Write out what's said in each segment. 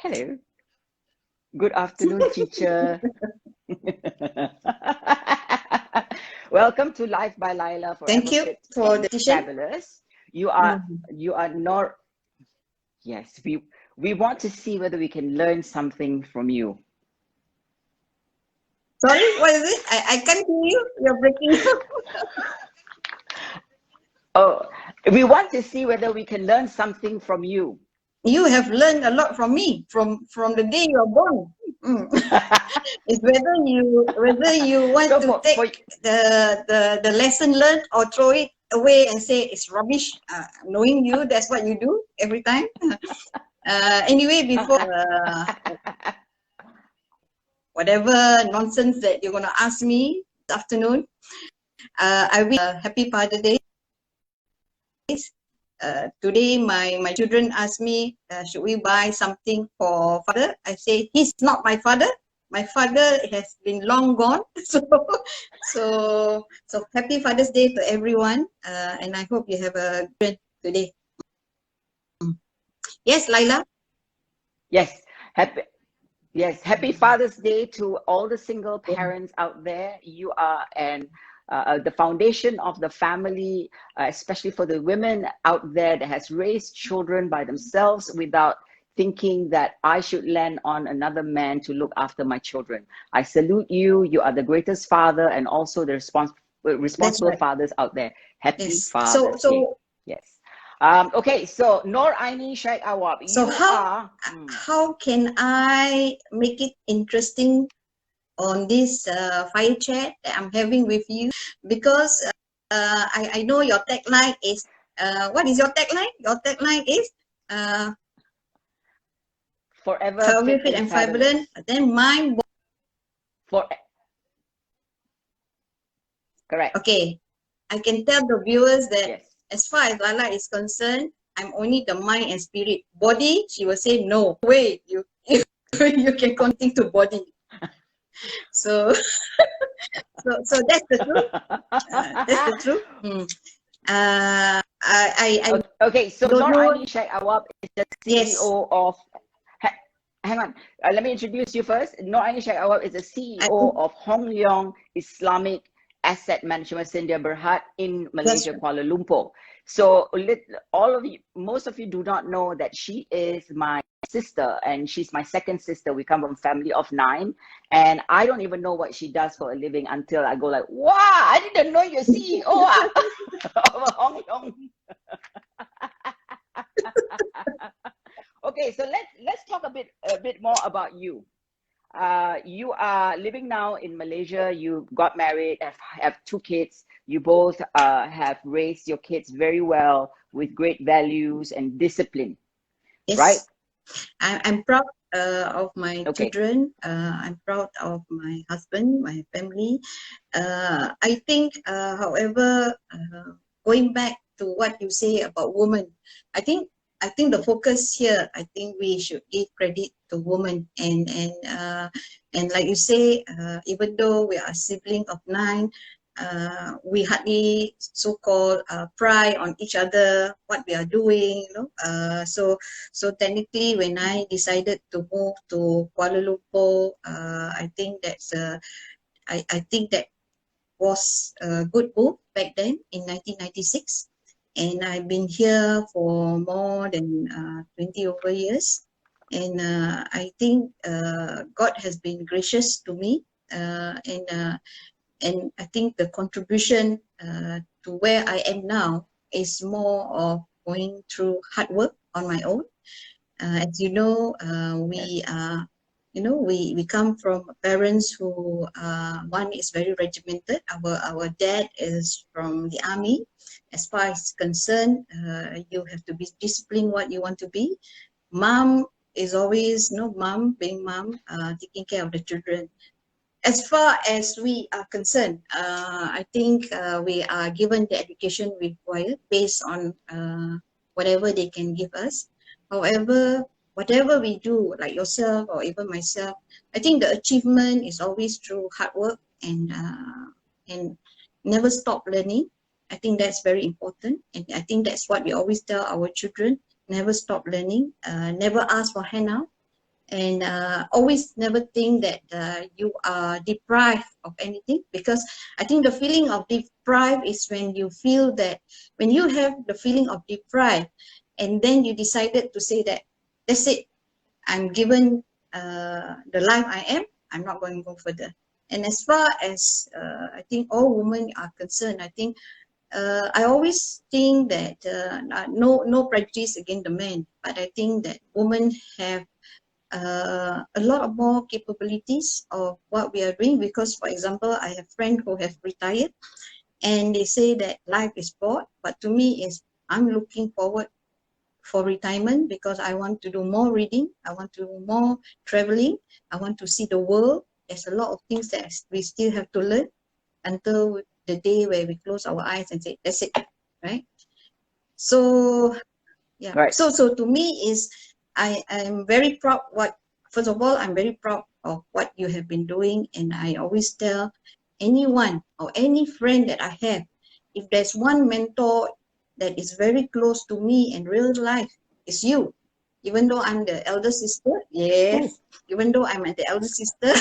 Hello. Good afternoon, teacher. Welcome to Life by Laila Thank Forever you Fit for and the decision. Fabulous. You are Noor. Yes, we want to see whether we can learn something from you. Sorry, what is it? I can't hear you. You're breaking up. Oh, we want to see whether we can learn something from you. You have learned a lot from me from the day you are born. It's whether you want So to take the lesson learned or throw it away and say it's rubbish. Knowing you, that's what you do every time. Anyway, before whatever nonsense that you're going to ask me this afternoon, I wish happy Father's Day. Today my children ask me, should we buy something for father? I say he's not my father. My father has been long gone. So happy Father's Day to everyone, and I hope you have a good today. Yes, Laila. Yes, happy Father's Day to all the single parents out there. You are the foundation of the family, especially for the women out there that has raised children by themselves without thinking that I should land on another man to look after my children. I salute you. You are the greatest father and also the responsible Right. fathers out there. Happy Yes. Father's Day. Yes. Okay, so Noor, Aini, Shaik, Awab. So how can I make it interesting on this fire chat that I'm having with you? Because I know your tagline is what is your tagline? Your tagline is forever fit and fabulous. Then mind. Correct. Okay, I can tell the viewers that yes. As far as Laila is concerned, I'm only the mind and spirit. Body, she will say no way. You can continue to body. So that's the truth. That's the truth. Okay, so Noor Aini Shaik Awab is the CEO of. Hang on, let me introduce you first. Noor Aini Shaik Awab is the CEO of Hong Leong Islamic Asset Management Sdn Bhd in Malaysia, Kuala Lumpur. So most of you do not know that she is my sister and she's my second sister. We come from a family of 9 and I don't even know what she does for a living until I go like, wow, I didn't know you're CEO of Hong Leong. Okay, so let's talk a bit more about you. You are living now in Malaysia. You got married, have 2 kids. You both have raised your kids very well with great values and discipline. Yes. Right? I'm proud of my children. I'm proud of my husband, my family. I think, however, going back to what you say about women, I think the focus here, I think we should give credit to women and like you say, even though we are a sibling of 9, we hardly so-called pry on each other what we are doing, you know. So technically, when I decided to move to Kuala Lumpur, I think that's I think that was a good move back then in 1996. And I've been here for more than 20 over years. And I think God has been gracious to me. And I think the contribution to where I am now is more of going through hard work on my own. As you know, we are, we come from parents who one is very regimented. Our dad is from the army. As far as concerned, you have to be disciplined what you want to be. Mom is always mom being mom, taking care of the children. As far as we are concerned, I think we are given the education required based on whatever they can give us. However, whatever we do, like yourself or even myself, I think the achievement is always through hard work and never stop learning. I think that's very important, and I think that's what we always tell our children: never stop learning, never ask for handout. and always never think that you are deprived of anything, because I think the feeling of deprived is when you feel that, when you have the feeling of deprived, and then you decided to say that that's it, I'm given the life I am, I'm not going to go further. And as far as I think all women are concerned, I think I always think that no prejudice against the men, but I think that women have a lot of more capabilities of what we are doing. Because, for example, I have friends who have retired, and they say that life is bored, but to me is, I'm looking forward for retirement because I want to do more reading, I want to do more traveling, I want to see the world. There's a lot of things that we still have to learn until the day where we close our eyes and say, that's it, right? So yeah, Right. so to me is, I'm very proud what, first of all, I'm very proud of what you have been doing. And I always tell anyone or any friend that I have, if there's one mentor that is very close to me in real life, it's you. Even though I'm the elder sister, yes, even though I'm the elder sister,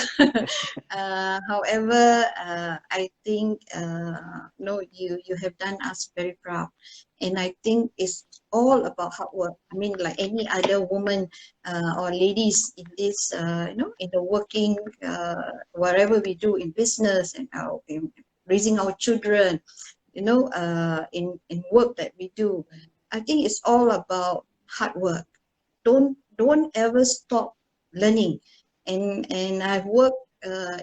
however, I think no, you have done us very proud. And I think it's all about hard work. I mean, like any other woman or ladies in this, you know, in the working, whatever we do in business and in raising our children, you know, in work that we do, I think it's all about hard work. Don't ever stop learning. And I've worked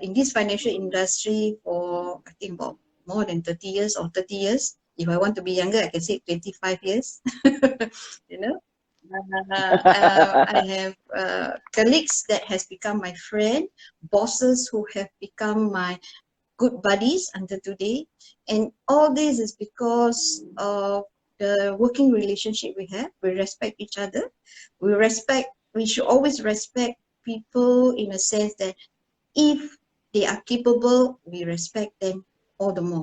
in this financial industry for, I think, about more than 30 years or 30 years. If I want to be younger, I can say 25 years. You know, I have colleagues that has become my friend, bosses who have become my good buddies until today. And all this is because of the working relationship we have. We respect each other. We should always respect people in a sense that if they are capable, we respect them all the more.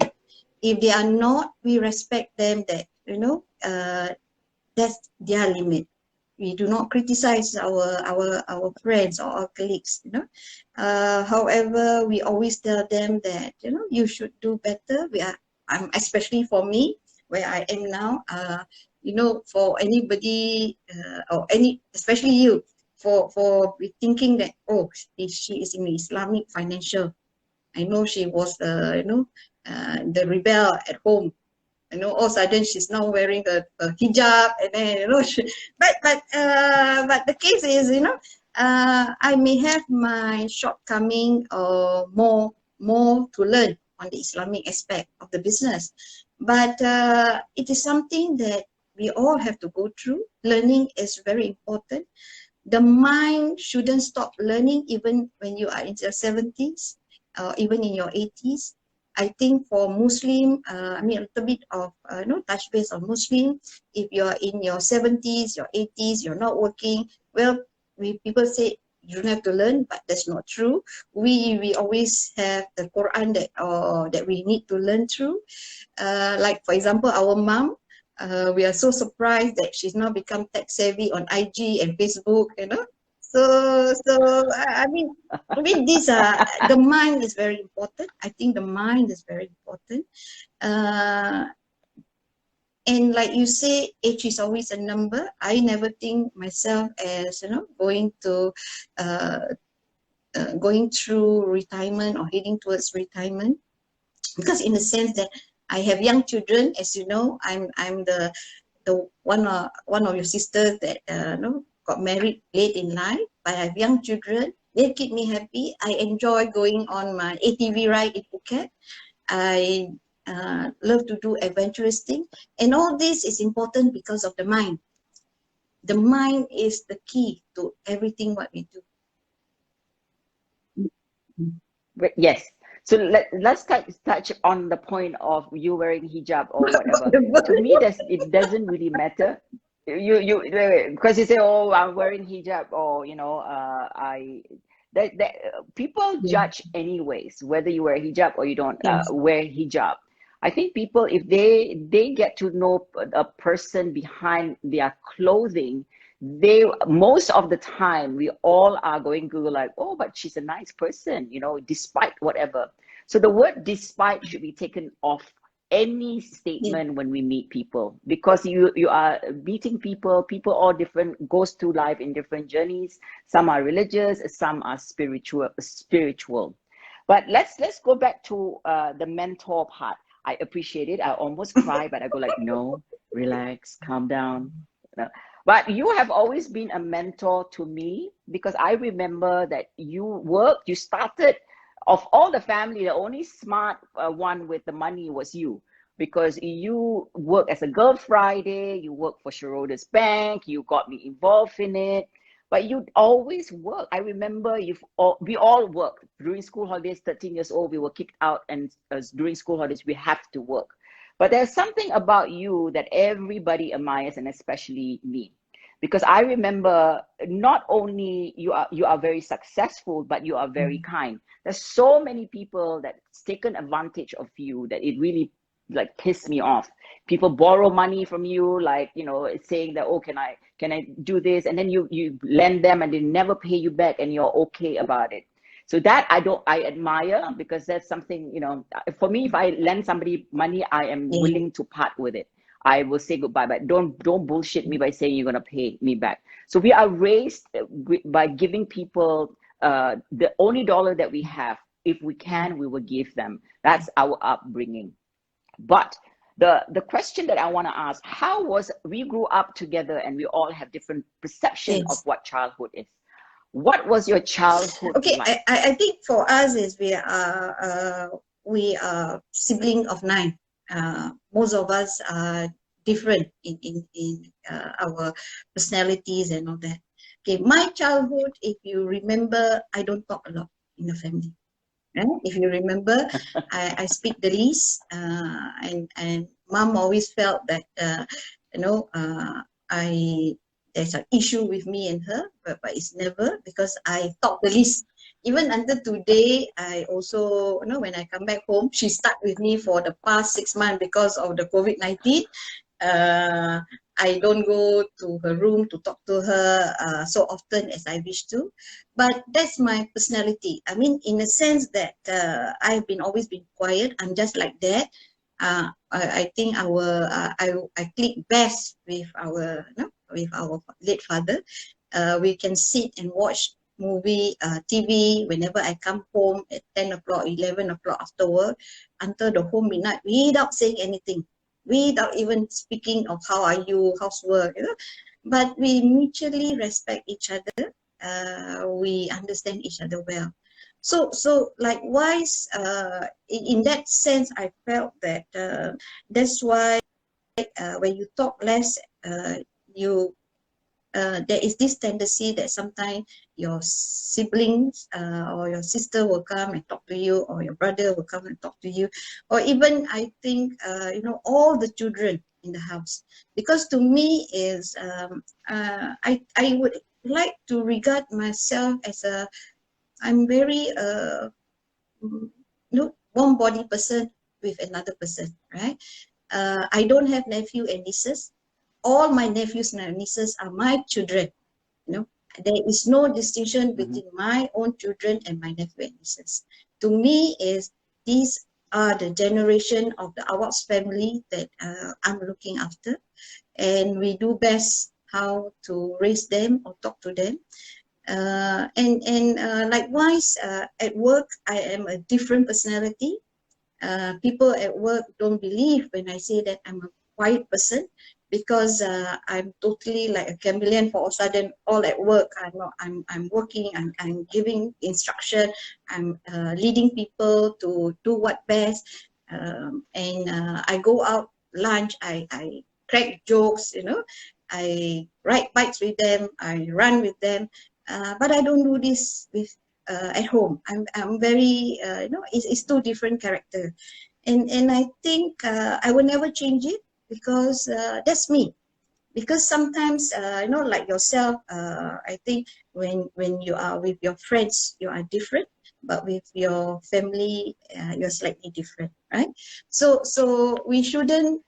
If they are not, we respect them that, you know, that's their limit. We do not criticize our friends or our colleagues, you know. However, we always tell them that, you know, you should do better. Especially for me, where I am now, you know, for anybody or especially you, for thinking that, oh, she is in the Islamic financial. I know she was, you know, the rebel at home. You know, all of a sudden she's now wearing a hijab, and then, you know, but the case is, you know, I may have my shortcoming or more to learn on the Islamic aspect of the business, but it is something that we all have to go through. Learning is very important. The mind shouldn't stop learning even when you are in your 70s or even in your 80s. I think for Muslim, I mean, a little bit of you know, touch base on Muslim. If you're in your 70s, your 80s, you're not working, well, people say you don't have to learn, but that's not true. We always have the Quran that we need to learn through. Like, for example, our mom, we are so surprised that she's now become tech savvy on IG and Facebook, you know. So I mean, these are, the mind is very important. I think the mind is very important. And like you say, age is always a number. I never think myself as, you know, going through retirement or heading towards retirement, because in the sense that I have young children, as you know, I'm the one of your sisters that you know, got married late in life, but I have young children. They keep me happy. I enjoy going on my ATV ride in Phuket. I love to do adventurous things, and all this is important because of the mind. The mind is the key to everything what we do. Yes. So let's touch on the point of you wearing hijab or whatever. To me, it doesn't really matter. You because you say, oh, I'm wearing hijab, or, you know, that people judge anyways, whether you wear hijab or you don't Yes. wear hijab. I think people, if they get to know a person behind their clothing, most of the time, we all are going to like, oh, but she's a nice person, you know, despite whatever. So the word despite should be taken off any Yeah. statement when we meet people, because you are meeting people all different, goes through life in different journeys. Some are religious, some are spiritual. But let's go back to the mentor part. I appreciate it. I almost cry, but I go like, no, relax, calm down. But you have always been a mentor to me, because I remember that you started, of all the family, the only smart one with the money was you, because you work as a Girl Friday, you work for Schroders Bank, you got me involved in it, but you always work. I remember we all worked during school holidays. 13 years old, we were kicked out, and during school holidays we have to work. But there's something about you that everybody admires, and especially me, because I remember not only you are very successful, but you are very kind. There's so many people that's taken advantage of you that it really like pissed me off. People borrow money from you, like, you know, saying that, oh, can I do this, and then you lend them and they never pay you back, and you're okay about it. So that I admire, because that's something, you know, for me, if I lend somebody money, I am Yeah. willing to part with it. I will say goodbye, but don't bullshit me by saying you're gonna pay me back. So we are raised by giving people the only dollar that we have. If we can, we will give them. That's our upbringing. But the question that I want to ask, how was, we grew up together and we all have different perception of Yes. what childhood is. What was your childhood Okay, like? I think for us is we are sibling of 9. Most of us are different in our personalities and all that. Okay, my childhood, if you remember, I don't talk a lot in the family. If you remember, I speak the least, and mom always felt that you know I there's an issue with me and her, but it's never, because I talk the least. Even until today, I also, you know, when I come back home, she stuck with me for the past 6 months because of the COVID-19. Uh, I don't go to her room to talk to her so often as I wish to, but that's my personality. I mean, in a sense that I've always been quiet. I'm just like that. I think I click best with our, you know, with our late father. We can sit and watch movie, TV whenever I come home at 10 o'clock, 11 o'clock after work, until the whole midnight without saying anything, without even speaking of how are you, how's work, you know. But we mutually respect each other. We understand each other well. So likewise, in that sense, I felt that that's why when you talk less, you there is this tendency that sometimes your siblings or your sister will come and talk to you, or your brother will come and talk to you, or even I think you know, all the children in the house. Because to me is I would like to regard myself as a, I'm very you know, one body person with another person, right? I don't have nephew and nieces. All my nephews and nieces are my children. You know, there is no distinction Mm-hmm. between my own children and my nephew and nieces. To me, is these are the generation of the Awab's family that I'm looking after, and we do best how to raise them or talk to them. And likewise, at work, I am a different personality. People at work don't believe when I say that I'm a quiet person, because I'm totally like a chameleon. For a sudden, all at work, I'm working, I'm giving instruction, I'm leading people to do what best, and I go out lunch, I crack jokes, you know, I ride bikes with them, I run with them, but I don't do this with at home. I'm very you know, it's two different character, and I think I will never change it, because that's me. Because sometimes you know, like yourself, I think when you are with your friends, you are different, but with your family, you're slightly different, right? So we shouldn't,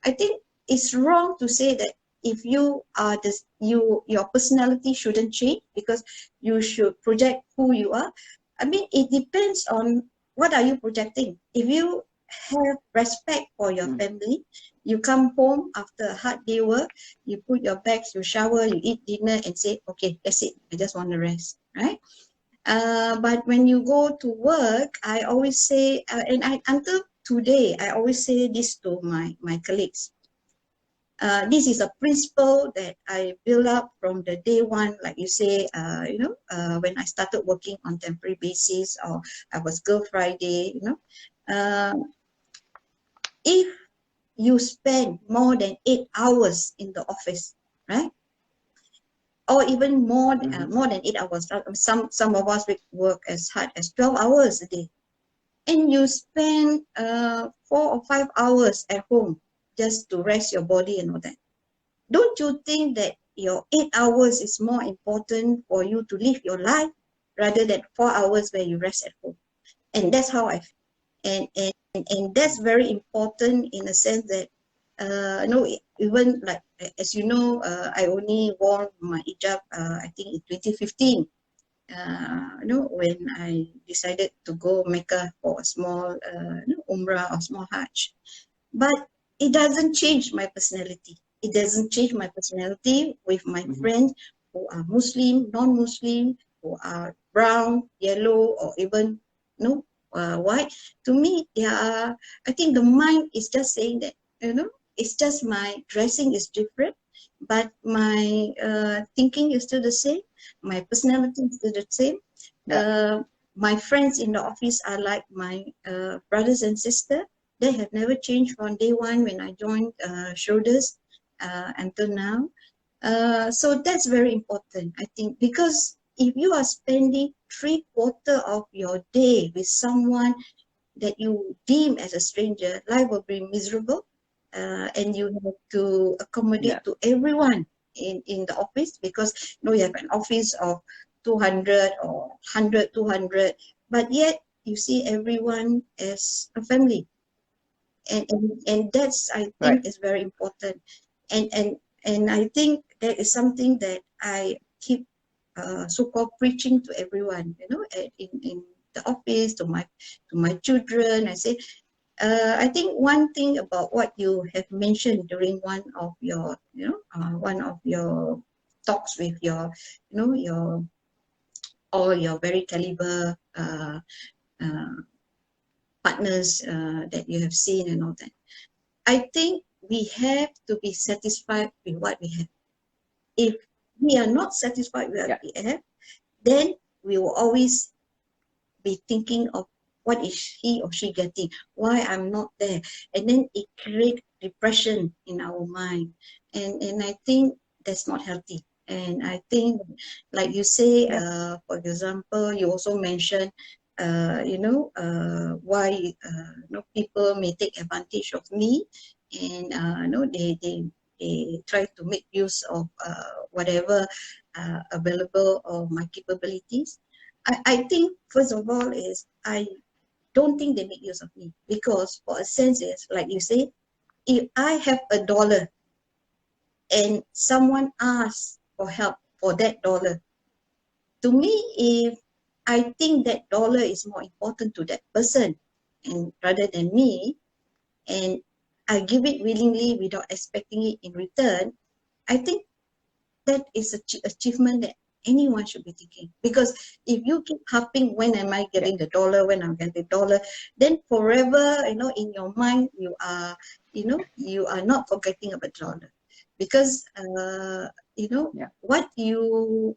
I think it's wrong to say that if you are this, your personality shouldn't change because you should project who you are. I mean, it depends on what are you projecting. If you have respect for your family, you come home after a hard day work, you put your bags, you shower, you eat dinner and say, okay, that's it, I just want to rest, right? But when you go to work, I always say, until today, I always say this to my colleagues. This is a principle that I built up from the day one, like you say, when I started working on temporary basis, or I was Girl Friday, if you spend more than 8 hours in the office, right? Or even more than 8 hours. Some of us work as hard as 12 hours a day. And you spend 4 or 5 hours at home just to rest your body and all that. Don't you think that your 8 hours is more important for you to live your life rather than 4 hours where you rest at home? And that's how I feel. And that's very important in a sense that even like, as you know, I only wore my hijab I think in 2015, when I decided to go Mecca for a small Umrah or small Hajj. But it doesn't change my personality. It doesn't change my personality with my friends who are Muslim, non-Muslim, who are brown, yellow, or even white. To me, I think the mind is just saying that, it's just my dressing is different, but my thinking is still the same. My personality is still the same. My friends in the office are like my brothers and sisters. They have never changed from day one when I joined Shoulders until now. So that's very important, I think, because if you are spending 3/4 of your day with someone that you deem as a stranger, life will be miserable, and you have to accommodate to everyone in the office, because you have an office of 200 or 100, 200, but yet you see everyone as a family. And that's, I think, is very important. And I think that is something that I keep so-called preaching to everyone, in the office, to my children. I say, I think one thing about what you have mentioned during one of your talks with your all your very caliber partners that you have seen and all that. I think we have to be satisfied with what we have. If we are not satisfied with what we have, then we will always be thinking of what is he or she getting, why I'm not there, and then it creates depression in our mind, and I think that's not healthy. And I think, like you say, for example, you also mentioned, why people may take advantage of me, and they try to make use of whatever available of my capabilities. I think, first of all, is I don't think they make use of me, because for a sense is, like you say, if I have $1 and someone asks for help for that $1, to me, if I think that $1 is more important to that person and rather than me, and I give it willingly without expecting it in return, I think that is an achievement that anyone should be thinking. Because if you keep harping, when am I getting the $1, when I'm getting the $1, then forever, in your mind, you are not forgetting about $1. Because, what you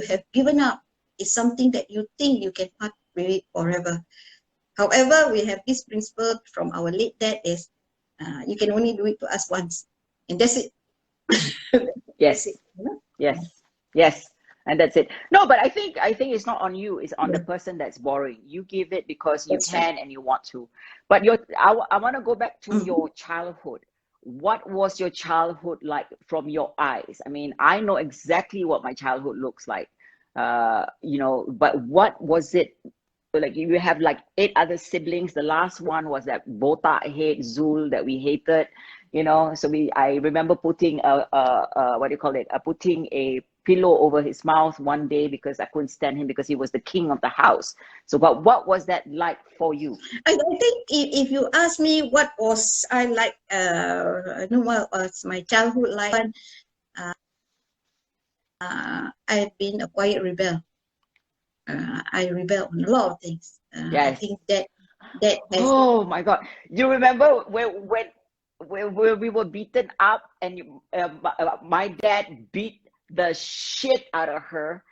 have given up is something that you think you can part with it forever. However, we have this principle from our late dad is, you can only do it to us once, and that's it. Yes. Yes. And that's it. No, but I think it's not on you. It's on the person that's borrowing. You give it because you can and you want to. But I want to go back to your childhood. What was your childhood like from your eyes? I mean, I know exactly what my childhood looks like. But what was it like? You have like 8 other siblings. The last one was that botak head Zul that we hated. you know. So I remember putting what do you call it? Putting a pillow over his mouth one day because I couldn't stand him because he was the king of the house. So, but what was that like for you? I think if you ask me what was I like, what was my childhood like, I had been a quiet rebel. I rebel on a lot of things. I Yes. think that has. Oh my God! You remember when we were beaten up and my dad beat the shit out of her,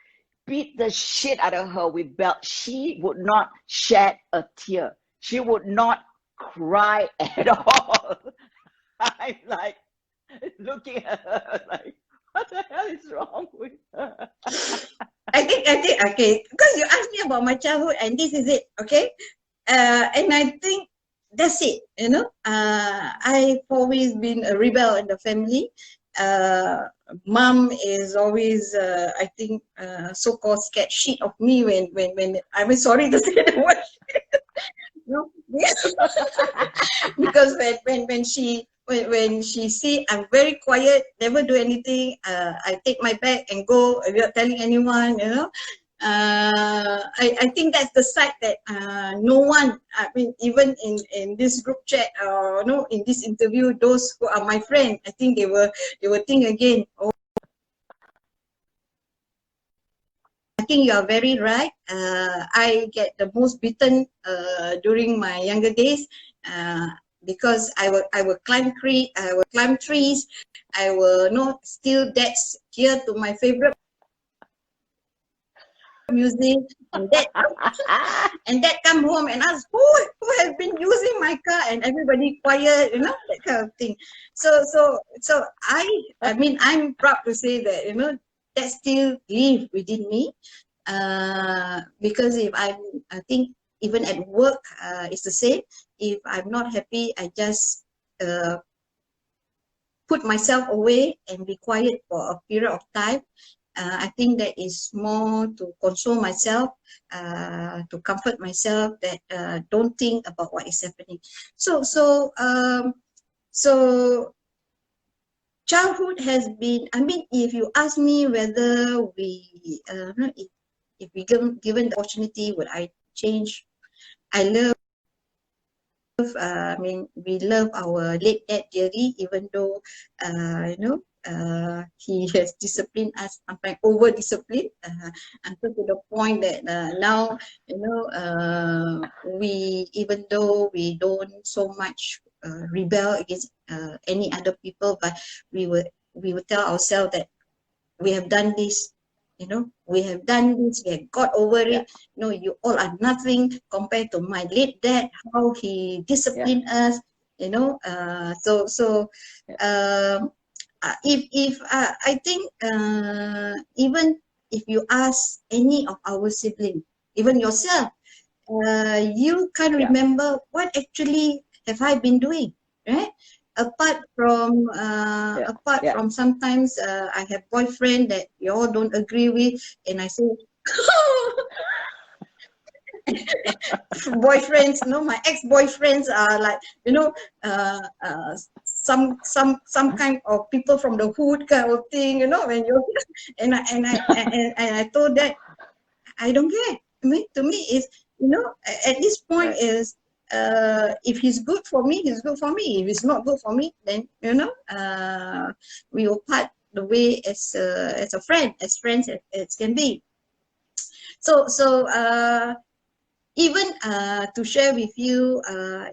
with belt. She would not shed a tear. She would not cry at all. I'm like looking at her like, what the hell is wrong with her? I think, okay, because you asked me about my childhood and this is it, okay? And I think that's it, you know. I've always been a rebel in the family. Mom is always, I think, so-called scared shit of me when I'm sorry to say the word. No, because when she see I'm very quiet, never do anything, I take my bag and go without telling anyone, you know. I think that's the side that no one, I mean, even in this group chat or no, in this interview, those who are my friends, I think they will think again. Oh, I think you are very right. I get the most beaten during my younger days because I will climb trees. I will not steal that's here to my favorite music, and that come home and ask who has been using my car, and everybody quiet, you know, that kind of thing. So I mean, I'm proud to say that, you know, that still live within me. Because if I think even at work, it's the same. If I'm not happy, I just put myself away and be quiet for a period of time. I think that is more to console myself, to comfort myself that don't think about what is happening. So childhood has been, I mean, if you ask me whether if we given the opportunity, would I change? I love, I mean, we love our late dad dearly, even though, you know, he has disciplined us, sometimes over disciplined, until to the point that now, you know, we, even though we don't so much rebel against any other people, but we will tell ourselves that we have done this, you know, we have done this, we have got over it. You know, you all are nothing compared to my late dad, how he disciplined us, you know. If I think even if you ask any of our siblings, even yourself, you can't remember what actually have I been doing, right? Apart from sometimes I have boyfriend that you all don't agree with, and I say boyfriends, you know, my ex-boyfriends are like, you know, some kind of people from the hood kind of thing, you know, when you're and I told that I don't care. I mean, to me is, you know, at this point is if he's good for me, he's good for me. If it's not good for me, then, you know, we will part the way as a friend, as friends as can be. So even to share with you,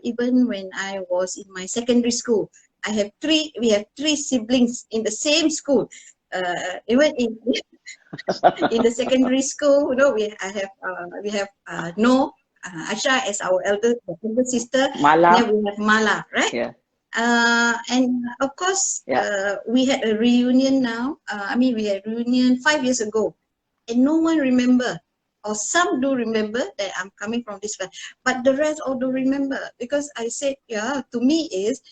even when I was in my secondary school, we have three siblings in the same school. Even in the secondary school, you know, we have Noor, Asha as our elder sister, Mala. and then we have Mala, right? Yeah. And of course, we had a reunion now. I mean, we had a reunion 5 years ago, and no one remember, or some do remember that I'm coming from this family, but the rest all don't remember, because I said, yeah, to me is,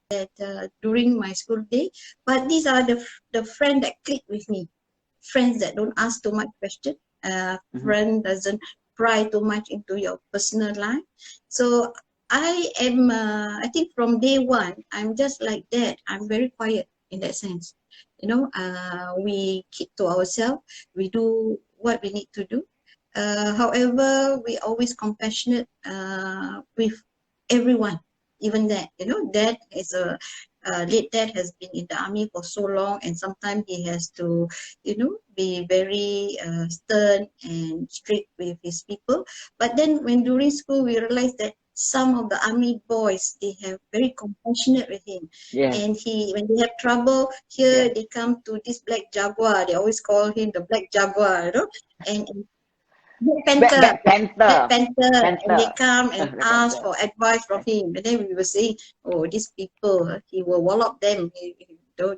that during my school day, but these are the friend that click with me, friends that don't ask too much question, friend doesn't pry too much into your personal life. So I am, I think from day one, I'm just like that. I'm very quiet in that sense. You know, we keep to ourselves. We do what we need to do. However, we always compassionate with everyone. Even that, you know, dad is a late dad has been in the army for so long, and sometimes he has to, you know, be very stern and strict with his people. But then when during school we realized that some of the army boys, they have very compassionate with him. Yeah. And when they have trouble here, they come to this black jaguar. They always call him the black jaguar, you know. And Black Panther. And they come and The ask Panther. for advice from him. And then we were saying, oh, these people, he will wallop them. So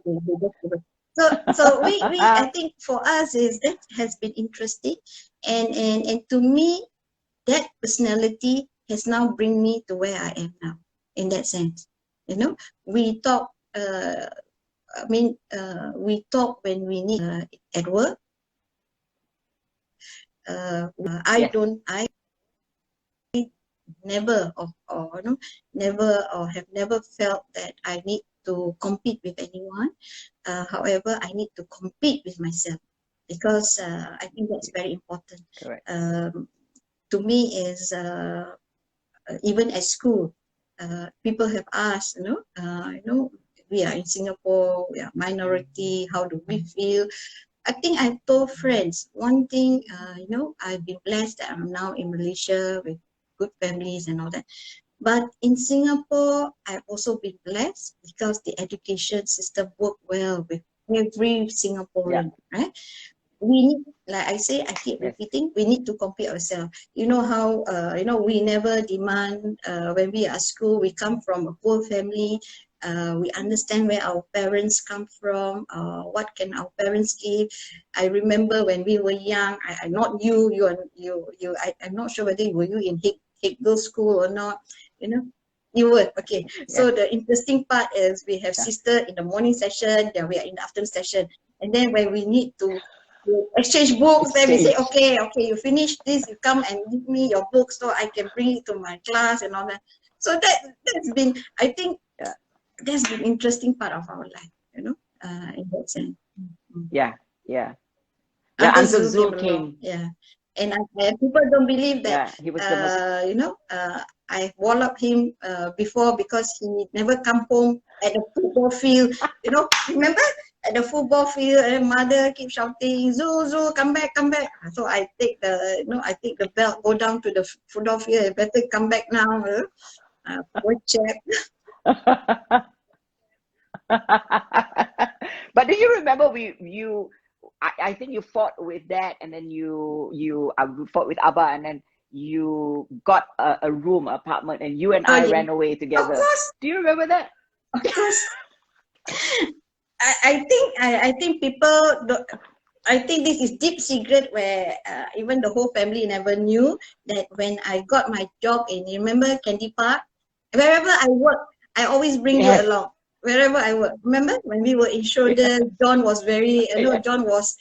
we I think for us is that has been interesting, and to me that personality has now bring me to where I am now. In that sense, you know, we talk. We talk when we need at work. I never or no, never or have never felt that I need to compete with anyone. However, I need to compete with myself, because I think that's very important. Correct. To me is even at school, people have asked, you know, we are in Singapore, we are minority, how do we feel? I think I told friends one thing, you know, I've been blessed that I'm now in Malaysia with good families and all that. But in Singapore, I've also been blessed because the education system worked well with every Singaporean, right? We need, like I say, I keep repeating, we need to compare ourselves. You know how, you know, we never demand, when we are at school, we come from a poor family, we understand where our parents come from, what can our parents give. I remember when we were young, I'm not I'm not sure whether were you in Hague Girls School or not, you know. You were, okay. So the interesting part is we have sister in the morning session, then we are in the afternoon session. And then when we need to exchange books, then we say, okay, you finish this, you come and give me your books so I can bring it to my class and all that. So that's been, I think, that's been interesting part of our life, you know, in that sense. Until Zul came. Yeah. And people don't believe that, he was the most... you know, I walloped him before because he never come home at the football field. You know, remember? At the football field, and mother keep shouting, Zul, Zul, come back, come back. So I take the, you know, I take the belt, go down to the football field, better come back now. Poor chap. But do you remember I think you fought with Dad, and then you fought with Abba, and then you got a room, apartment, and you and I ran away together. Of course. Do you remember that? Of course. I think people don't, I think this is deep secret where even the whole family never knew that when I got my job in, remember Candy Park? Wherever I work, I always bring you along. Wherever I work. Remember when we were in shoulder, John was very, you know, John was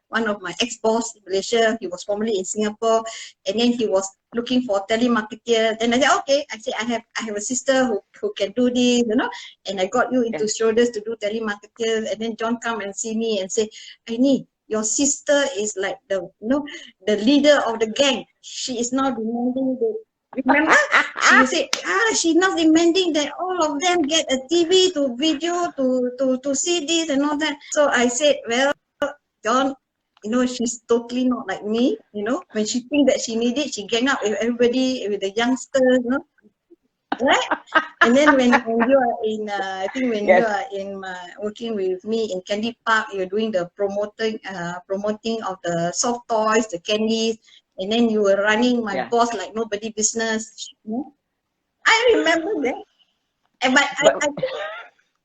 one of my ex-boss in Malaysia. He was formerly in Singapore, and then he was looking for telemarketer. Then I said, okay, I have a sister who can do this, you know, and I got you into shoulders to do telemarketer. And then John come and see me and say, Aini, your sister is like the, you know, the leader of the gang. She is now demanding the, remember? She said, she's not demanding that all of them get a TV to video to see this and all that. So I said, well, John, you know, she's totally not like me, you know. When she thinks that she needs it, she gang up with everybody, with the youngsters, you know. Right? And then when you are in, I think when you are in working with me in Candy Park, you're doing the promoting of the soft toys, the candies, and then you were running my boss like nobody business. You know? I remember that.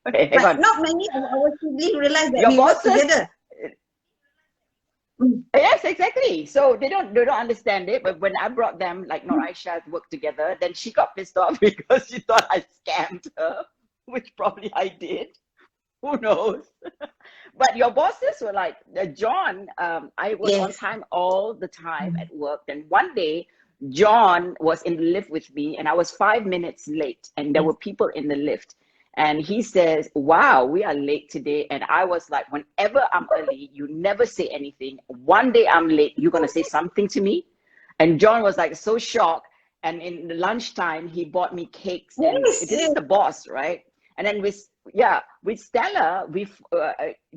But not many of our siblings realize that we work together. Yes, exactly. So they don't understand it. But when I brought them, like Noor Aisha, to work together, then she got pissed off because she thought I scammed her, which probably I did. Who knows? But your bosses were like, John, I was on Yes. time all the time at work. Then one day, John was in the lift with me and I was 5 minutes late and there Yes. were people in the lift. And he says, wow, we are late today. And I was like, whenever I'm early, you never say anything. One day I'm late, you're going to say something to me? And John was like so shocked. And in the lunchtime, he bought me cakes. And Yes. this is the boss, right? And then with Stella,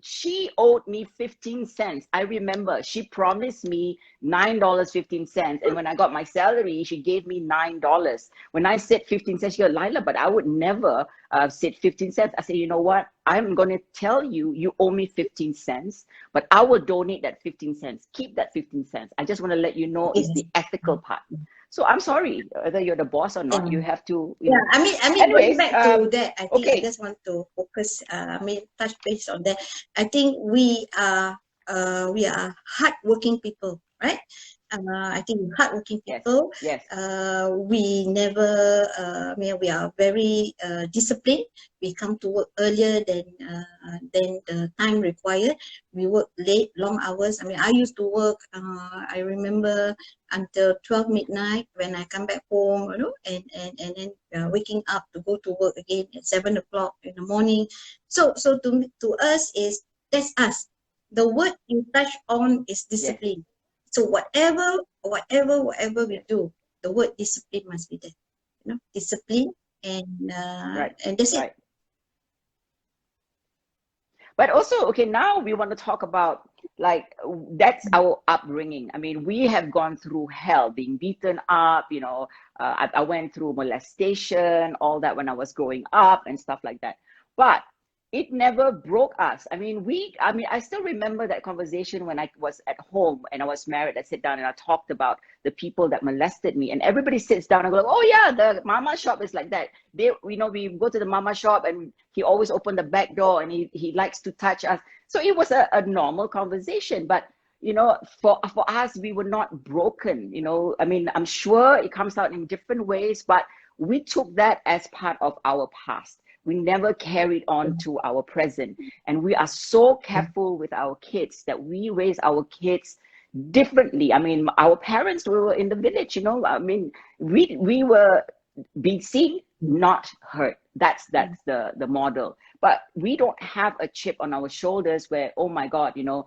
she owed me 15 cents. I remember she promised me $9.15. And when I got my salary, she gave me $9. When I said 15 cents, she goes, Laila, but I would never said 15 cents. I said, you know what? I'm going to tell you, you owe me 15 cents, but I will donate that 15 cents. Keep that 15 cents. I just want to let you know it's Yes. the ethical part. So I'm sorry, whether you're the boss or not, Yeah. you have to, Yeah, I mean, going Anyways, back to that, I think I okay. just want to focus. Touch base on that. I think we are hardworking people, right? I think hardworking Yes, people. yes. We never. We are very disciplined. We come to work earlier than the time required. We work late, long hours. I mean, I used to work. I remember until 12 midnight when I come back home, and then waking up to go to work again at 7 o'clock in the morning. So to us that's us. The word you touch on is Yes, discipline. So whatever we yes, do, the word discipline must be there. Discipline, right, and that's it. right. But also, okay, now we want to talk about like that's our upbringing. I mean, we have gone through hell, being beaten up. I went through molestation, all that when I was growing up and stuff like that. But it never broke us. I still remember that conversation when I was at home and I was married. I sit down and I talked about the people that molested me, and everybody sits down and go, "Oh yeah, the mama shop is like that." We go to the mama shop and he always opened the back door and he likes to touch us. So it was a normal conversation. But for us, we were not broken. I'm sure it comes out in different ways, but we took that as part of our past. We never carried on to our present. And we are so careful with our kids that we raise our kids differently. I mean, our parents were in the village, we were be seen, not hurt. That's the model. But we don't have a chip on our shoulders where, oh my God, you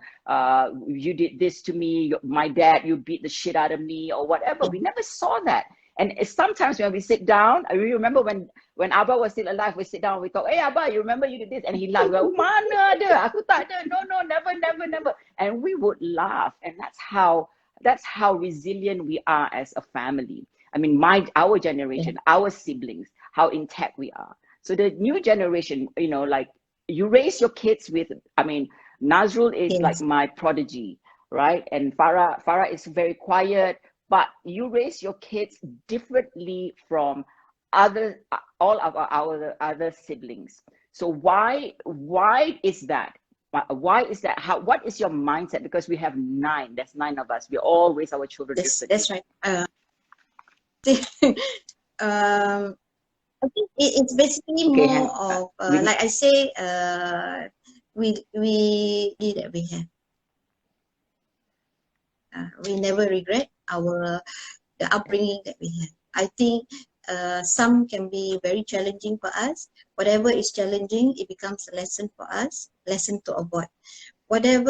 did this to me, my dad, you beat the shit out of me or whatever. We never saw that. And sometimes when we sit down, I remember when Abba was still alive, we sit down, we talk, hey Abba, you remember you did this? And he laughed, mana ada, aku tak ada, no, never, never, never. And we would laugh. And that's how resilient we are as a family. I mean, our generation, our siblings, how intact we are. So the new generation, like you raise your kids with, Nazrul is like Yes. my prodigy, right? And Farah is very quiet, but you raise your kids differently from all of our other siblings. So why is that? Why is that? What is your mindset? Because we have 9. There's 9 of us. We all raise our children differently. That's right. I think it's basically Okay, more of like I say, we that we have. We never regret the upbringing that we have. I think some can be very challenging for us. Whatever is challenging, it becomes a lesson for us, lesson to avoid. Whatever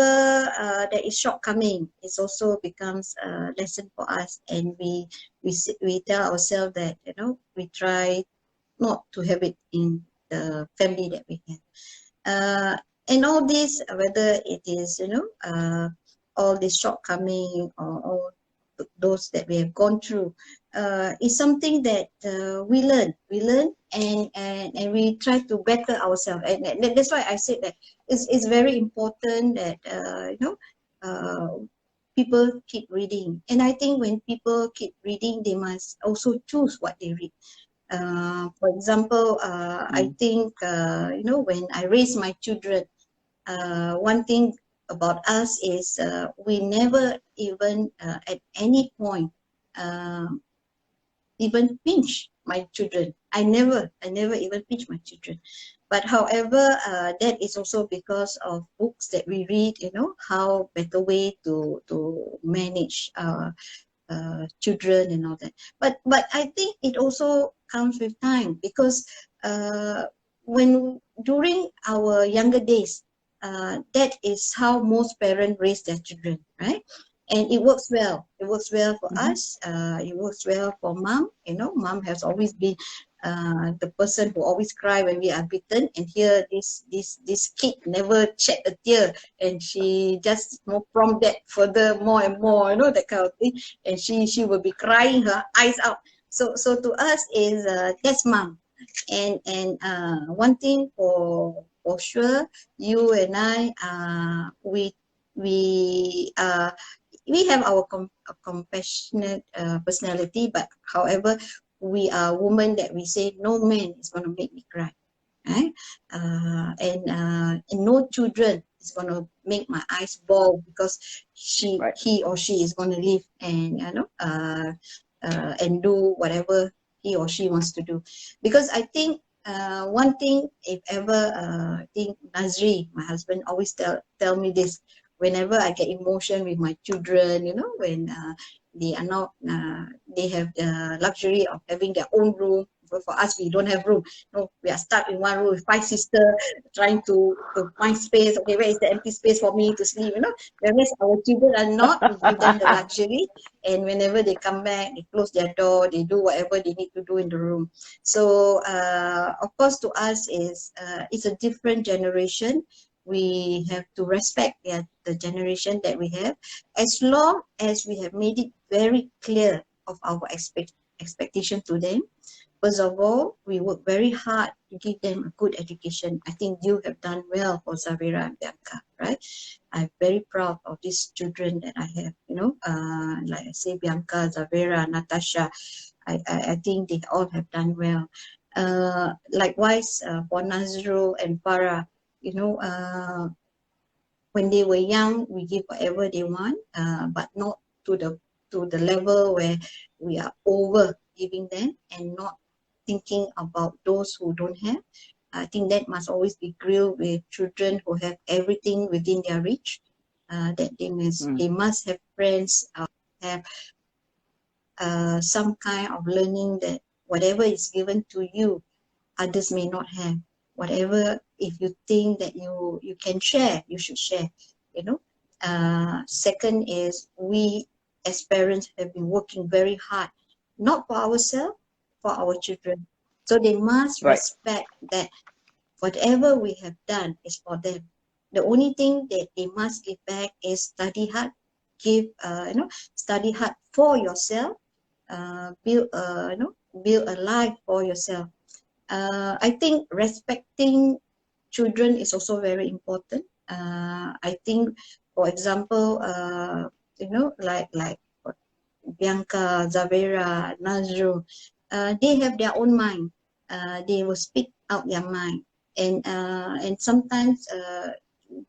that is shortcoming, it also becomes a lesson for us, and we tell ourselves that we try not to have it in the family that we have. And all this, whether it is all this shortcoming or all those that we have gone through, is something that we learn, and we try to better ourselves. And that's why I said that it's very important that people keep reading. And I think when people keep reading, they must also choose what they read. For example, I think when I raise my children, one thing about us is we never even at any point even pinch my children. I never even pinch my children. But however, that is also because of books that we read, you know, how better way to manage children and all that. But I think it also comes with time, because when during our younger days, that is how most parents raise their children, right? And it works well. It works well for us. It works well for mom. You know, mom has always been the person who always cry when we are beaten. And here, this kid never shed a tear, and she just prompt that further more and more. You know, that kind of thing. And she will be crying her eyes out. So to us is that's mom. And one thing for sure, you and I, we have our compassionate personality, but however, we are women that we say no man is going to make me cry, right? And no children is going to make my eyes ball because he or she is going to live and and do whatever he or she wants to do. Because I think one thing, if ever, I think Nazri, my husband, always tell me this. Whenever I get emotion with my children, you know, when they are not, they have the luxury of having their own room. But for us, we don't have room. No, we are stuck in one room with 5 sisters, trying to find space. Okay, where is the empty space for me to sleep? You know, whereas our children are not. We give them the luxury, and whenever they come back, they close their door, they do whatever they need to do in the room. So, of course, to us is it's a different generation. We have to respect the generation that we have, as long as we have made it very clear of our expectation to them. First of all, we work very hard to give them a good education. I think you have done well for Zavira and Bianca, right? I'm very proud of these children that I have, you know, like I say, Bianca, Zavira, Natasha. I think they all have done well. Likewise, for Nazro and Farah, you know, when they were young, we give whatever they want, but not to the level where we are over giving them and not thinking about those who don't have. I think that must always be grilled with children who have everything within their reach. That they must have friends, have some kind of learning that whatever is given to you, others may not have. Whatever, if you think that you can share, you should share, you know. Second is, we as parents have been working very hard, not for ourselves, for our children. So they must respect that whatever we have done is for them. The only thing that they must give back is study hard, give study hard for yourself, build build a life for yourself. I think respecting children is also very important. I think, for example, you know, like Bianca, Zavera, Nazru, they have their own mind. They will speak out their mind, and sometimes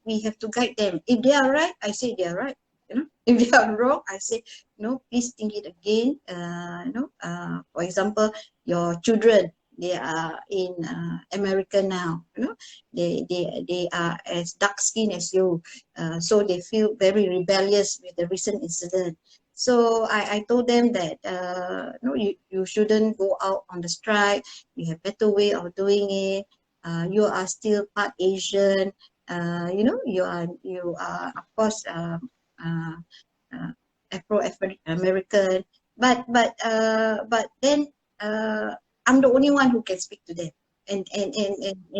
we have to guide them. If they are right, I say they are right. You know, if they are wrong, I say no. Please think it again. For example, your children, they are in America now. You know, they are as dark skinned as you, so they feel very rebellious with the recent incident. So I told them that no, you shouldn't go out on the strike. You have better way of doing it. You are still part Asian. You know, you are of course Afro American, but then I'm the only one who can speak to them, and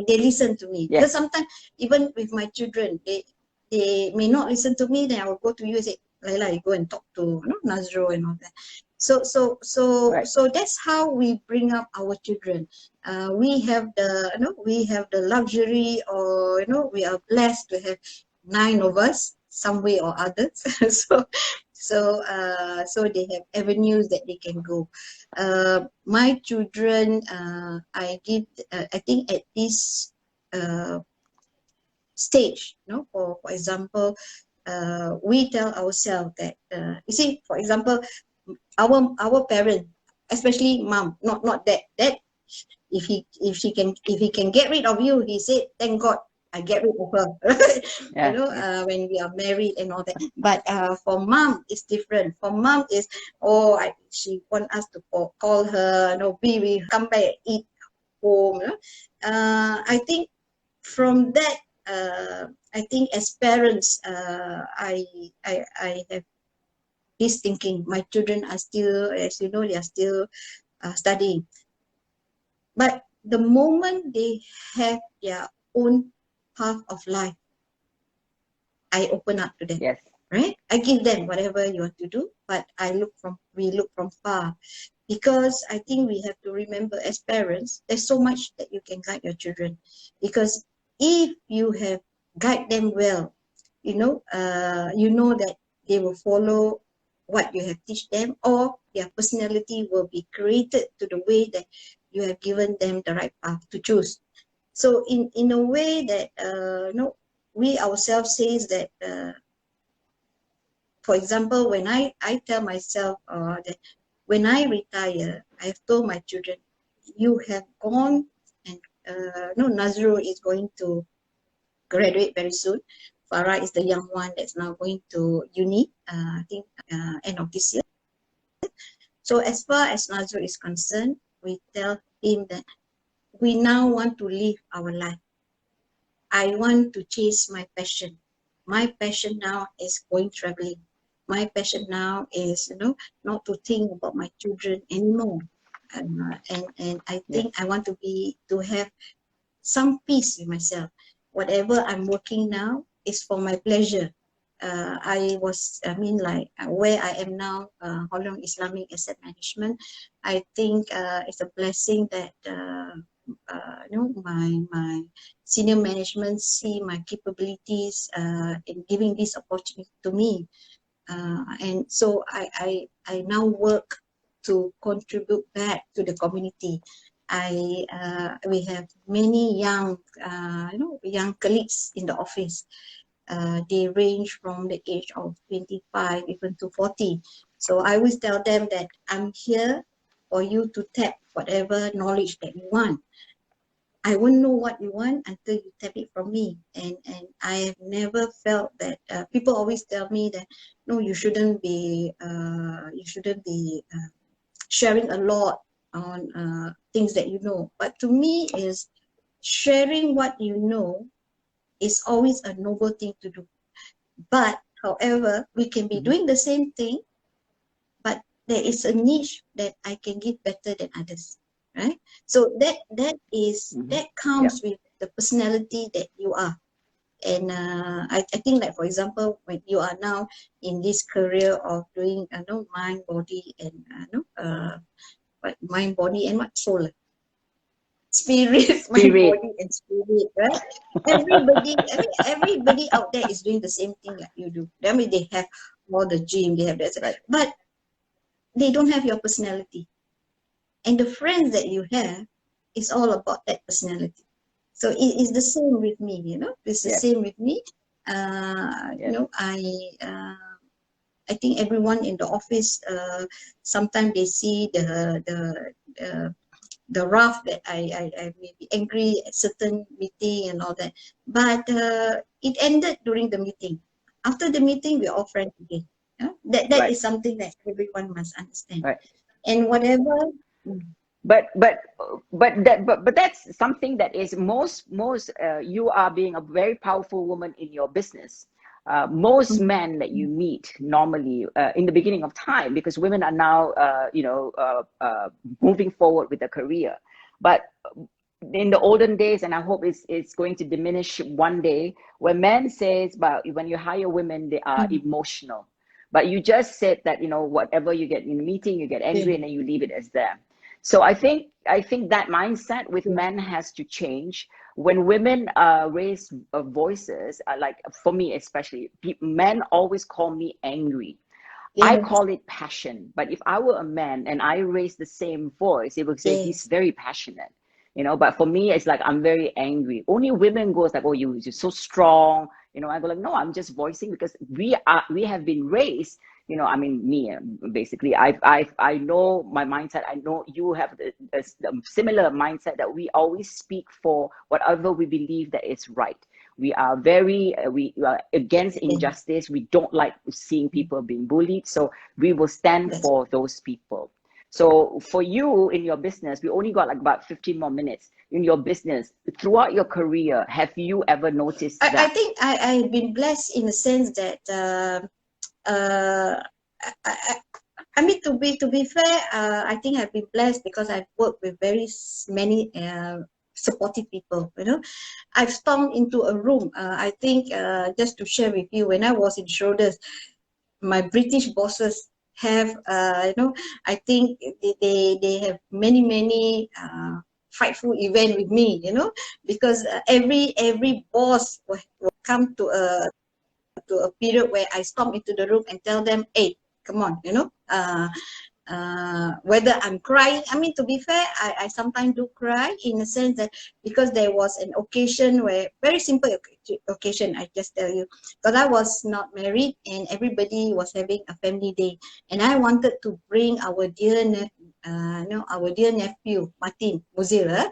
they listen to me. Because sometimes even with my children, they may not listen to me. Then I will go to you and say, Laila, you go and talk to Nazro and all that. So that's how we bring up our children. We have the luxury, or we are blessed to have 9 of us, some way or others. So they have avenues that they can go. My children, I think at this stage, for example, we tell ourselves that you see, for example, our parents, especially mom. Not that if he can get rid of you, he said, thank God I get rid of her. Yeah, when we are married and all that. But for mom, it's different. For mom is, she want us to call her, we come back eat home. I think from that, I think as parents, I have this thinking. My children are still, as you know, they are still studying. But the moment they have their own path of life, I open up to them. yes. Right? I give them whatever you want to do, but we look from far. Because I think we have to remember, as parents, there's so much that you can guide your children. Because if you have guide them well, you know that they will follow what you have teach them, or their personality will be created to the way that you have given them the right path to choose. So in a way that we ourselves says that, for example, when I tell myself that when I retire, I've told my children, you have gone, and Nazrul is going to graduate very soon. Farah is the young one that's now going to uni, I think end of this year. So as far as Nazrul is concerned, we tell him that we now want to live our life. I want to chase my passion. My passion now is going traveling. My passion now is, not to think about my children anymore. And I think I want to have some peace with myself. Whatever I'm working now is for my pleasure. Where I am now, Hong Leong Islamic Asset Management, I think it's a blessing that my senior management see my capabilities in giving this opportunity to me, and so I now work to contribute back to the community. We have many young colleagues in the office. They range from the age of 25 even to 40. So I always tell them that I'm here for you to tap whatever knowledge that you want. I won't know what you want until you tap it from me. And I have never felt that people always tell me that no, you shouldn't be sharing a lot on things that you know. But to me, is sharing what you know is always a noble thing to do. But however, we can be doing the same thing, but there is a niche that I can give better than others, right? So that comes with the personality that you are. And I think, like, for example, when you are now in this career of doing mind, body, and mind, body, and what soul, spirit, mind, body, and spirit, right? Everybody out there is doing the same thing like you do. I mean, they have all the gym, they have that, right, but they don't have your personality. And the friends that you have is all about that personality. So it is the same with me, it's the same with me. I think everyone in the office, sometimes they see the rough that I may be angry at certain meeting and all that. But it ended during the meeting. After the meeting, we're all friends again. That is something that everyone must understand. Right. And whatever. But that's something that is most you are being a very powerful woman in your business. Most men that you meet normally in the beginning of time, because women are now moving forward with a career, but in the olden days, and I hope it's going to diminish one day, when men says, but when you hire women, they are emotional. But you just said that, whatever you get in a meeting, you get angry and then you leave it as there. So I think that mindset with men has to change. When women raise voices, like for me especially, men always call me angry. I call it passion. But if I were a man and I raise the same voice, it would say he's very passionate. But for me, it's like I'm very angry. Only women goes like, oh, you're so strong. I go like, no, I'm just voicing, because we have been raised you know, I mean, me, basically, I know my mindset. I know you have the similar mindset, that we always speak for whatever we believe that is right. We are very, we are against injustice. We don't like seeing people being bullied. So we will stand for those people. So for you in your business, we only got like about 15 more minutes. In your business, throughout your career, have you ever noticed that? I think I've been blessed in the sense that I mean, to be fair, I think I've been blessed because I've worked with very many supportive people. You know, I've stormed into a room. I think just to share with you, when I was in Shoulders, my British bosses have, you know, I think they have many frightful event with me. You know, because every boss will come to a period where I storm into the room and tell them, hey, come on, you know, whether I'm crying. I mean, to be fair, I sometimes do cry, in a sense that because there was an occasion where, very simple occasion, I just tell you, because I was not married and everybody was having a family day, and I wanted to bring our dear nephew Martin Muzil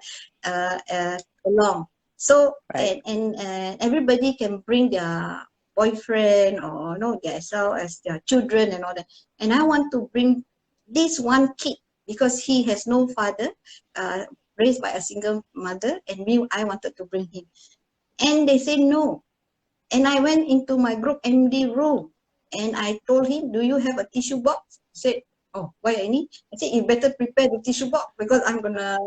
along. So and everybody can bring their boyfriend or their self as their children and all that, and I want to bring this one kid because he has no father, raised by a single mother, and I wanted to bring him, and they say no. And I went into my group MD room and I told him, do you have a tissue box? He said, oh, why Aini? I said, you better prepare the tissue box because I'm gonna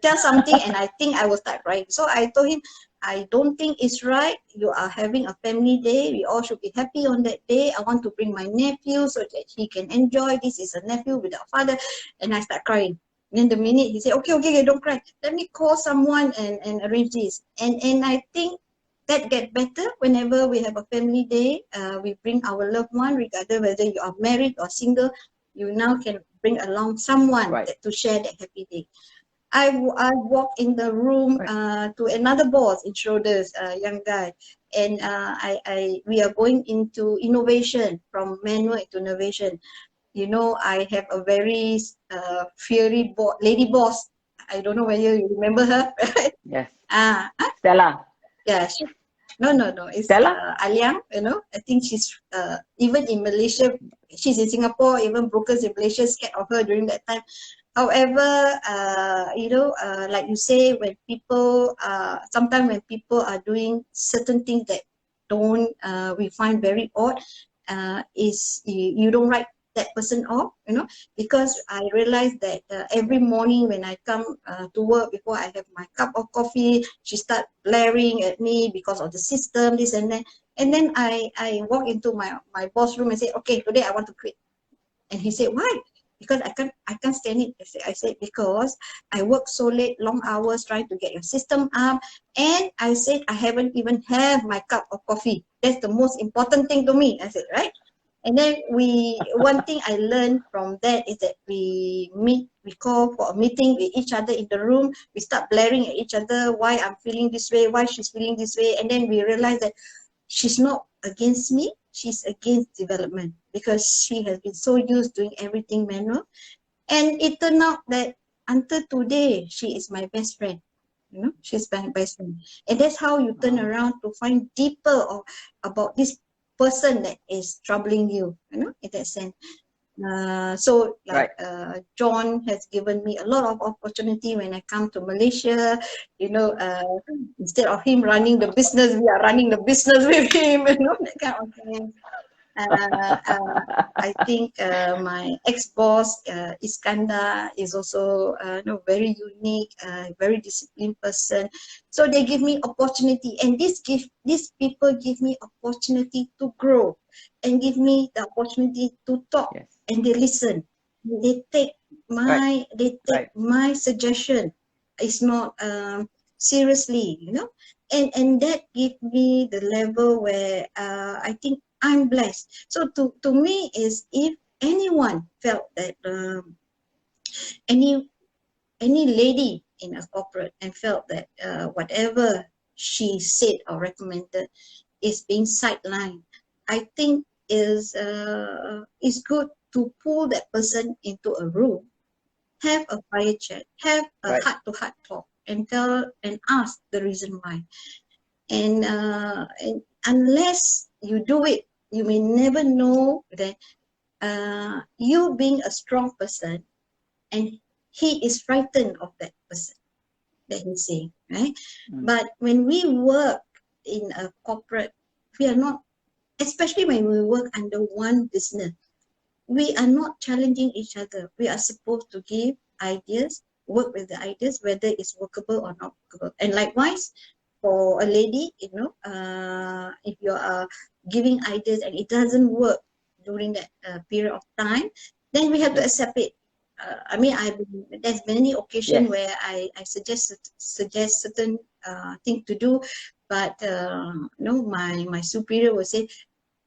tell something and I think I will start crying. So I told him, I don't think it's right. You are having a family day. We all should be happy on that day. I want to bring my nephew so that he can enjoy. This is a nephew without father. And I start crying. Then the minute he said, okay, don't cry. Let me call someone and arrange this. And I think that get better whenever we have a family day. We bring our loved one, regardless whether you are married or single. You now can bring along someone to share that happy day. I walked in the room to another boss in Shoulders, young guy, and we are going into innovation, from manual into innovation. You know, I have a very fiery lady boss. I don't know whether you remember her. Yes. Stella. Yeah. No. It's Aliang. You know, I think she's even in Malaysia. She's in Singapore. Even brokers in Malaysia scared of her during that time. However, like you say, when people, sometimes when people are doing certain things that we find very odd, is you don't write that person off, you know, because I realized that every morning when I come to work, before I have my cup of coffee, she start blaring at me because of the system, this and that. And then I walk into my boss room and say, okay, today I want to quit. And he said, why? Because I can't stand it. I said, because I work so late, long hours trying to get your system up. And I said, I haven't even have my cup of coffee. That's the most important thing to me. I said, right? And then one thing I learned from that is that we call for a meeting with each other in the room. We start blaring at each other, why I'm feeling this way, why she's feeling this way. And then we realize that she's not against me, she's against development, because she has been so used doing everything manual. And it turned out that until today, she is my best friend. You know, she's my best friend. And that's how you turn around to find deeper about this person that is troubling you, you know, in that sense. So like John has given me a lot of opportunity when I come to Malaysia, you know, instead of him running the business, we are running the business with him, you know, that kind of thing. I think my ex-boss Iskandar is also very unique, very disciplined person. So they give me opportunity, and these people give me opportunity to grow, and give me the opportunity to talk, and they listen. They take my suggestion. It's not seriously, you know, and that give me the level where I think I'm blessed. So to me is, if anyone felt that any lady in a corporate and felt that whatever she said or recommended is being sidelined, I think is good to pull that person into a room, have a fire chat, have a heart-to-heart talk, and tell and ask the reason why. And unless you do it, you may never know that you being a strong person and he is frightened of that person that he's saying, right? But when we work in a corporate, we are not, especially when we work under one business, we are not challenging each other. We are supposed to give ideas, work with the ideas, whether it's workable or not workable. And likewise, for a lady, you know, if you are giving ideas and it doesn't work during that period of time, then we have to accept it. I mean, there's many occasions where I suggest certain thing to do, but no, my superior will say,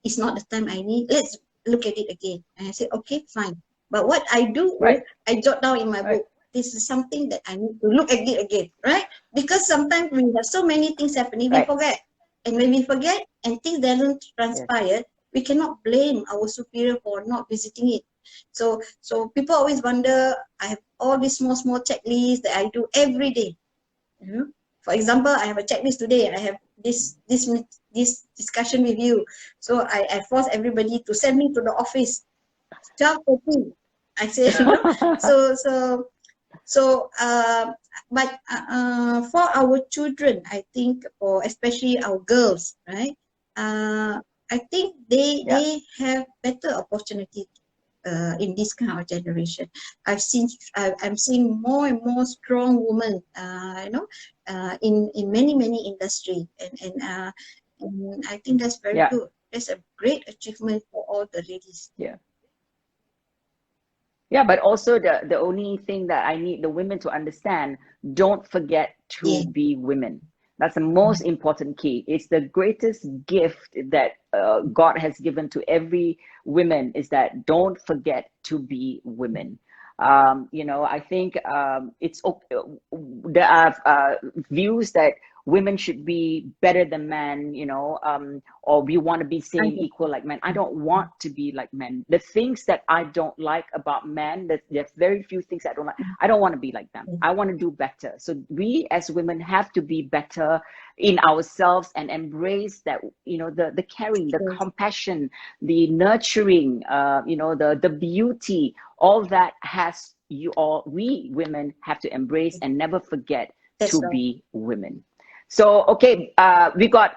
it's not the time I need. Let's look at it again. And I said, okay, fine. But what I do is I jot down in my book, this is something that I need to look at it again, right? Because sometimes we have so many things happening, we forget. And when we forget and things doesn't transpire, we cannot blame our superior for not visiting it. So people always wonder, I have all these small checklists that I do every day. You know? For example, I have a checklist today. I have this discussion with you. So I force everybody to send me to the office. 12:30. I say, you know, but for our children, I think, or especially our girls, right? I think they have better opportunity in this kind of generation. I'm seeing more and more strong women, you know, in many industry, and I think that's very good. That's a great achievement for all the ladies. Yeah, but also the only thing that I need the women to understand, don't forget to be women. That's the most important key. It's the greatest gift that God has given to every woman, is that don't forget to be women. You know, I think there are views that women should be better than men, you know, or we want to be same equal like men. I don't want to be like men. The things that I don't like about men, there's very few things I don't like. I don't want to be like them. I want to do better. So we as women have to be better in ourselves and embrace that, you know, the caring, the compassion, the nurturing, you know, the beauty, all that we women have to embrace and never forget to be women. So, okay, we got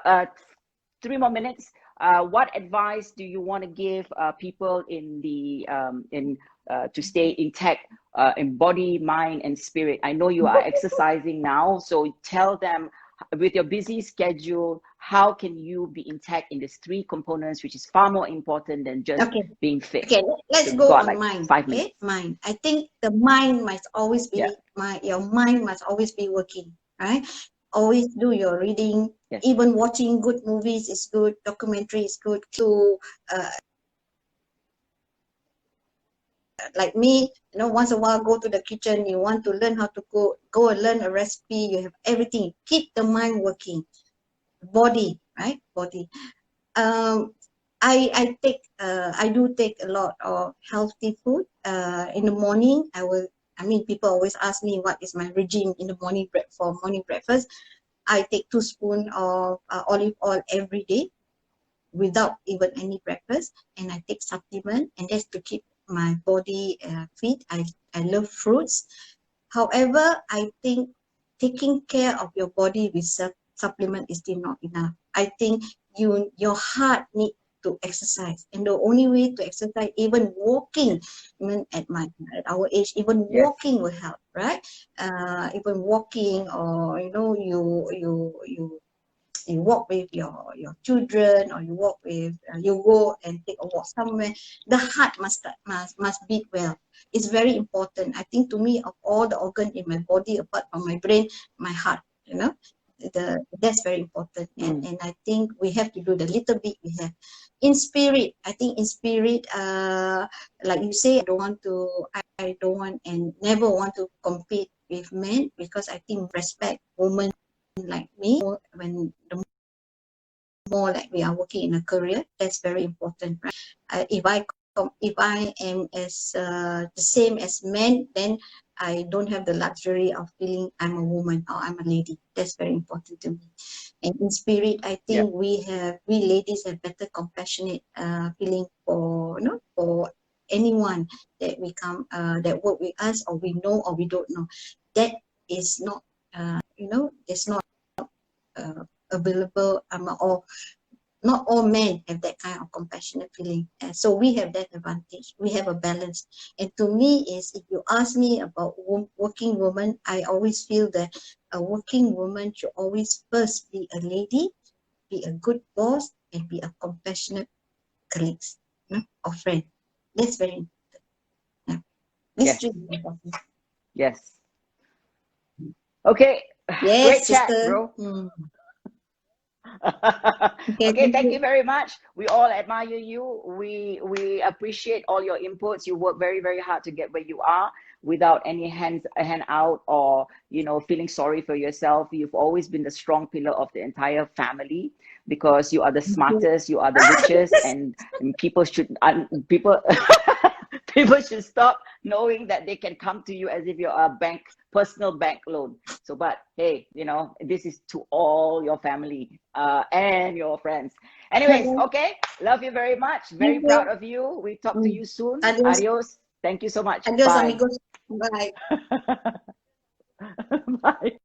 3 more minutes. What advice do you want to give people in the to stay intact in body, mind, and spirit? I know you are exercising now, so tell them, with your busy schedule, how can you be intact in these 3 components, which is far more important than just being fit? Okay, let's go on mind. 5 minutes. Mind. I think the mind must always be your mind must always be working, right? Always do your reading. Even watching good movies is good. Documentary is good. To like me, you know, once a while go to the kitchen. You want to learn how to cook, go and learn a recipe. You have everything. Keep the mind working. Body, right? Body. I do take a lot of healthy food. In the morning, people always ask me what is my regime in the morning for morning breakfast. I take 2 spoons of olive oil every day without even any breakfast, and I take supplement, and that's to keep my body fit. I love fruits. However, I think taking care of your body with supplement is still not enough. I think your heart needs to exercise, and the only way to exercise, even walking, even at our age, even walking will help, right? Even walking, or you know, you walk with your children, or you walk with you go and take a walk somewhere. The heart must beat well. It's very important. I think, to me, of all the organ in my body, apart from my brain, my heart, you know, that's very important. And I think we have to do the little bit we have. In spirit, I think in spirit, like you say, I don't want and never want to compete with men, because I think respect women like me. When the more like we are working in a career. That's very important, right? If I am as the same as men, then I don't have the luxury of feeling I'm a woman or I'm a lady. That's very important to me. And in spirit, I think we ladies have better compassionate feeling for for anyone that we come that work with us, or we know or we don't know. That is not it's not available, or not all men have that kind of compassionate feeling. So we have that advantage. We have a balance. And to me, is if you ask me about working woman, I always feel that a working woman should always first be a lady, be a good boss, and be a compassionate colleague, or friend. That's very important. Yeah. These three important. Yes. Okay. Yes, Great sister. chat, bro. Okay, okay, thank you very much. We all admire you. We appreciate all your inputs. You work very, very hard to get where you are without any hand out, or feeling sorry for yourself. You've always been the strong pillar of the entire family, because you are the smartest, you are the richest, and people should people should stop knowing that they can come to you as if you're a personal bank loan. So, but hey, this is to all your family and your friends. Anyways, okay, love you very much. Very proud of you. We talk to you soon. Adios. Thank you so much. Adios, Bye. amigos. Bye. Bye.